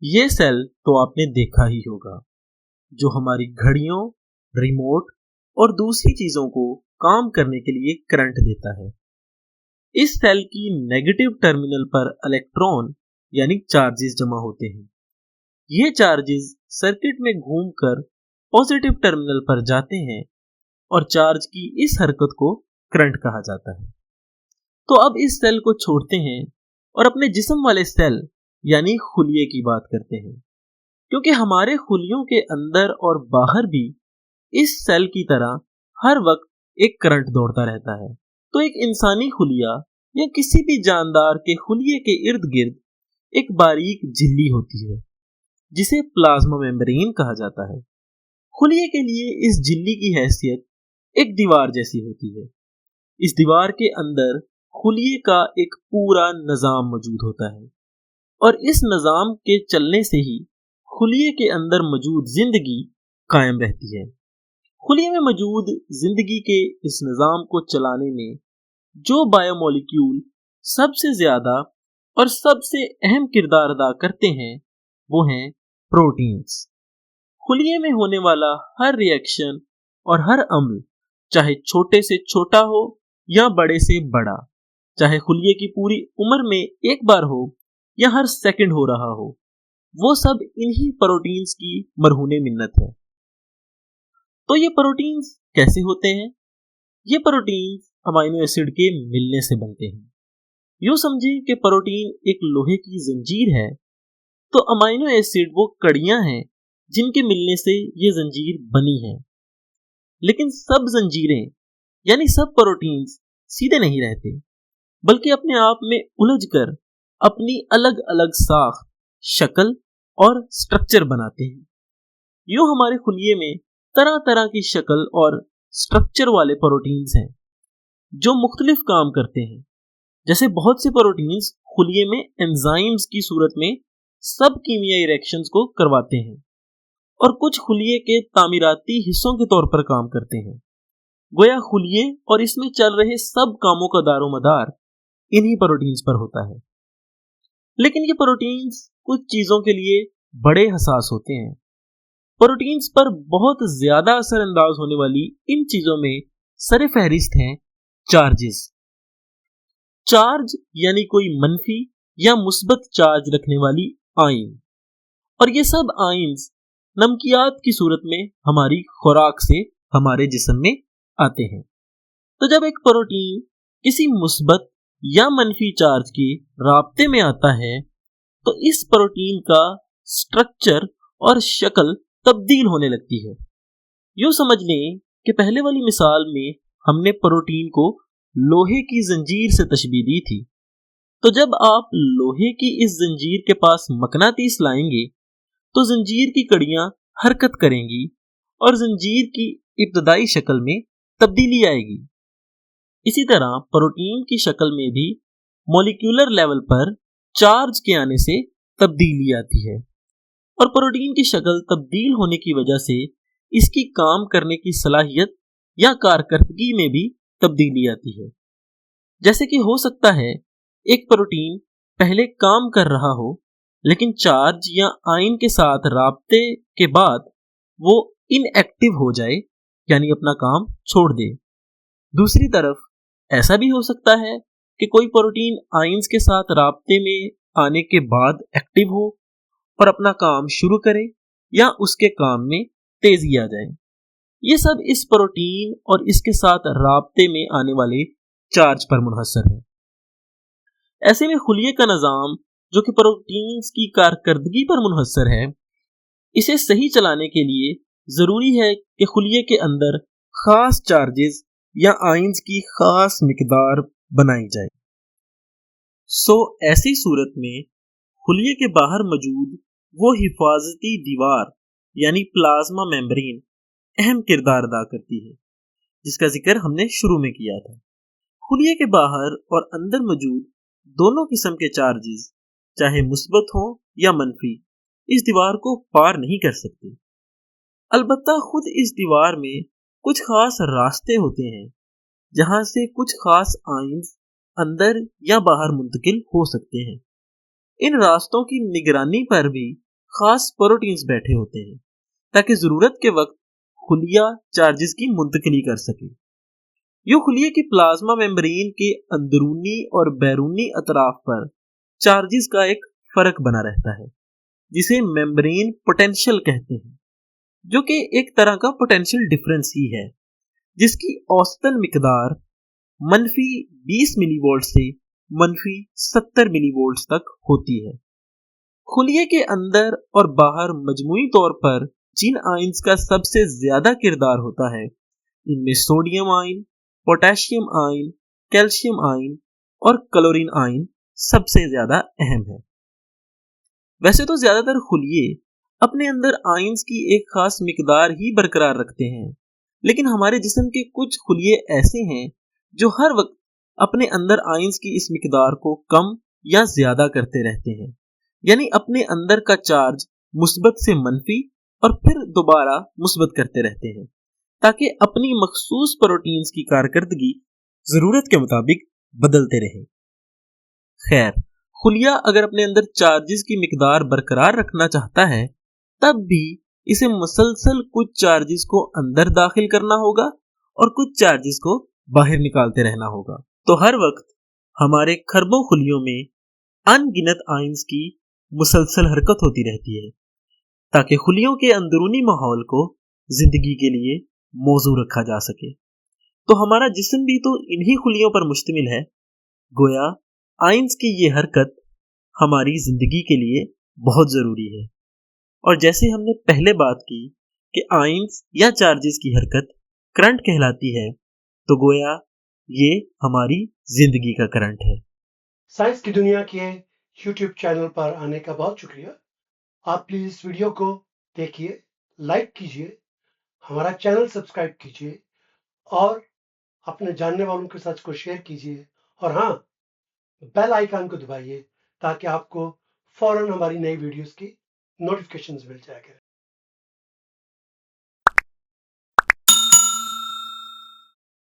ये सेल तो आपने देखा ही होगा, जो हमारी घड़ियों, रिमोट और दूसरी चीजों को काम करने के लिए करंट देता है। इस सेल की नेगेटिव टर्मिनल पर इलेक्ट्रॉन यानी चार्जेस जमा होते हैं। ये चार्जेस सर्किट में घूमकर पॉजिटिव टर्मिनल पर जाते हैं और चार्ज की इस हरकत को करंट कहा जाता है। तो अब इस सेल को छोड़ते हैं और अपने जिस्म वाले सेल यानी खुलिये की बात करते हैं, क्योंकि हमारे खुलियों के अंदर और बाहर भी इस सेल की तरह हर वक्त एक करंट दौड़ता रहता है। तो एक इंसानी खुलिया या किसी भी जानदार के खुलिये के इर्द गिर्द एक बारीक झिल्ली होती है, जिसे प्लाज्मा मेम्ब्रेन कहा जाता है। खुलिये के लिए इस झिल्ली की हैसियत एक दीवार जैसी होती है। इस दीवार के अंदर खुलिये का एक पूरा निजाम मौजूद होता है और इस निजाम के चलने से ही खुलिये के अंदर मौजूद जिंदगी कायम रहती है। खुलिये में मौजूद जिंदगी के इस निजाम को चलाने में जो बायोमोलिक्यूल सबसे ज्यादा और सबसे अहम किरदार अदा करते हैं वो हैं प्रोटीन्स। खुलिये में होने वाला हर रिएक्शन और हर अम्ल, चाहे छोटे से छोटा हो या बड़े से बड़ा, चाहे खुलिये की पूरी उम्र में एक बार हो या हर सेकंड हो रहा हो, वो सब इन्हीं प्रोटीन्स की मरहूने मिन्नत है। तो ये प्रोटीन्स कैसे होते हैं? ये प्रोटीन्स अमीनो एसिड के मिलने से बनते हैं। यूं समझें कि प्रोटीन एक लोहे की जंजीर है, तो अमीनो एसिड वो कड़ियां हैं जिनके मिलने से ये जंजीर बनी है। लेकिन सब जंजीरें यानी सब प्रोटीन्स सीधे नहीं रहते, बल्कि अपने आप में उलझकर अपनी अलग अलग साख, शक्ल और स्ट्रक्चर बनाते हैं। यूं हमारे खुलिये में तरह तरह की शक्ल और स्ट्रक्चर वाले प्रोटीन्स हैं जो मुख्तलिफ काम करते हैं। जैसे बहुत से प्रोटीन्स खुलिये में एंजाइम्स की सूरत में सब कीमियाई रिएक्शंस को करवाते हैं और कुछ खुलिये के तामीराती हिस्सों के तौर पर काम करते हैं। गोया खुलिये और इसमें चल रहे सब कामों का दारोमदार इन्हीं प्रोटीन्स पर होता है। लेकिन ये प्रोटीन्स कुछ चीजों के लिए बड़े हसास होते हैं। प्रोटीन्स पर बहुत ज्यादा असरअंदाज होने वाली इन चीजों में सरे फहरिस्त हैं चार्जेस। चार्ज यानी कोई मनफी या मुस्बत चार्ज रखने वाली आयन, और ये सब आयन्स नमकियात की सूरत में हमारी खुराक से हमारे जिस्म में आते हैं। तो जब एक प्रोटीन किसी मुस्बत या मनफी चार्ज के राब्ते में आता है, तो इस प्रोटीन का स्ट्रक्चर और शक्ल तब्दील होने लगती है। यूं समझ लें कि पहले वाली मिसाल में हमने प्रोटीन को लोहे की जंजीर से तशबीह दी थी। तो जब आप लोहे की इस जंजीर के पास मकनातीस लाएंगे तो जंजीर की कड़ियां हरकत करेंगी और जंजीर की इब्तदाई शक्ल में तब्दीली आएगी। इसी तरह प्रोटीन की शक्ल में भी मॉलिक्यूलर लेवल पर चार्ज के आने से तब्दीली आती है और प्रोटीन की शक्ल तब्दील होने की वजह से इसकी काम करने की सलाहियत या कारकर्दगी में भी तब्दीली आती है। जैसे कि हो सकता है एक प्रोटीन पहले काम कर रहा हो, लेकिन चार्ज या आयन के साथ राब्ते के बाद वो इनएक्टिव हो जाए, यानी अपना काम छोड़ दे। दूसरी तरफ ऐसा भी हो सकता है कि कोई प्रोटीन आयन्स के साथ राब्ते में आने के बाद एक्टिव हो और अपना काम शुरू करे या उसके काम में तेजी आ जाए। ये सब इस प्रोटीन और इसके साथ राब्ते में आने वाले चार्ज पर मुनहसर है। ऐसे में खुलिये का निजाम, जो कि प्रोटीन्स की कारकर्दगी पर मुनहसर है, इसे सही चलाने के लिए जरूरी है कि खुलिये के अंदर खास चार्जेस या आयन्स की खास मिकदार बनाई जाए। ऐसी सूरत में खुलिये के बाहर मौजूद वो हिफाजती दीवार यानी प्लाज्मा मेम्ब्रेन अहम किरदार अदा करती है, जिसका जिक्र हमने शुरू में किया था। खुलिये के बाहर और अंदर मौजूद दोनों किस्म के चार्जेस, चाहे मुस्बत हो या मनफी, इस दीवार को पार नहीं कर सकते। अलबत्ता खुद इस दीवार में कुछ खास रास्ते होते हैं जहां से कुछ खास आयन्स अंदर या बाहर मुंतकिल हो सकते हैं। इन रास्तों की निगरानी पर भी खास प्रोटीन्स बैठे होते हैं ताकि जरूरत के वक्त खुलिया चार्जेस की मुंतकिली कर सके। ये खुलिये की प्लाज्मा मेम्ब्रेन के अंदरूनी और बैरूनी अतराफ पर चार्जेस का एक फर्क बना रहता है जिसे मेम्ब्रेन पोटेंशियल कहते हैं, जो कि एक तरह का पोटेंशियल डिफरेंस ही है जिसकी औसतन मिकदार मनफी 20 मिलीवोल्ट से मनफी 70 मिलीवोल्ट तक होती है। खुलिये के अंदर और बाहर मजमूई तौर पर जिन आयंस का सबसे ज्यादा किरदार होता है इनमें sodium ion, potassium ion, calcium ion और क्लोरीन आयन सबसे ज्यादा अहम है। वैसे तो ज्यादातर खुलिये अपने अंदर आयंस की एक खास मिकदार ही बरकरार रखते हैं, लेकिन हमारे जिस्म के कुछ खुलिये ऐसे हैं जो हर वक्त अपने अंदर आयंस की इस मिकदार को कम या ज्यादा करते रहते हैं, यानी अपने अंदर का चार्ज मुस्बत से मनफी और फिर दोबारा मुस्बत करते रहते हैं ताकि अपनी मखसूस प्रोटीन्स की कारकर्दगी जरूरत के मुताबिक बदलते रहे। खैर, खुलिया अगर अपने अंदर चार्जेस की मिकदार बरकरार रखना चाहता है तब भी इसे मुसलसल कुछ चार्जेस को अंदर दाखिल करना होगा और कुछ चार्जेस को बाहर निकालते रहना होगा। तो हर वक्त हमारे खरबों खुलियों में अनगिनत आयंस की मुसलसल हरकत होती रहती है ताकि खुलियों के अंदरूनी माहौल को जिंदगी के लिए मौजू रखा जा सके। तो हमारा जिस्म भी तो इन्हीं खुलियों पर मुश्तमिल है। गोया आयंस की ये हरकत हमारी जिंदगी के लिए बहुत जरूरी है, और जैसे हमने पहले बात की कि आयंस या चार्जेस की हरकत करंट कहलाती है, तो गोया ये हमारी जिंदगी का करंट है। साइंस की दुनिया के यूट्यूब चैनल पर आने का बहुत शुक्रिया। आप प्लीज इस वीडियो को देखिए, लाइक कीजिए, हमारा चैनल सब्सक्राइब कीजिए और अपने जानने वालों के साथ इसको शेयर कीजिए, और हाँ, बेल आइकन को दबाइए ताकि आपको फौरन हमारी नई वीडियोस की नोटिफिकेशंस मिल जाया करें।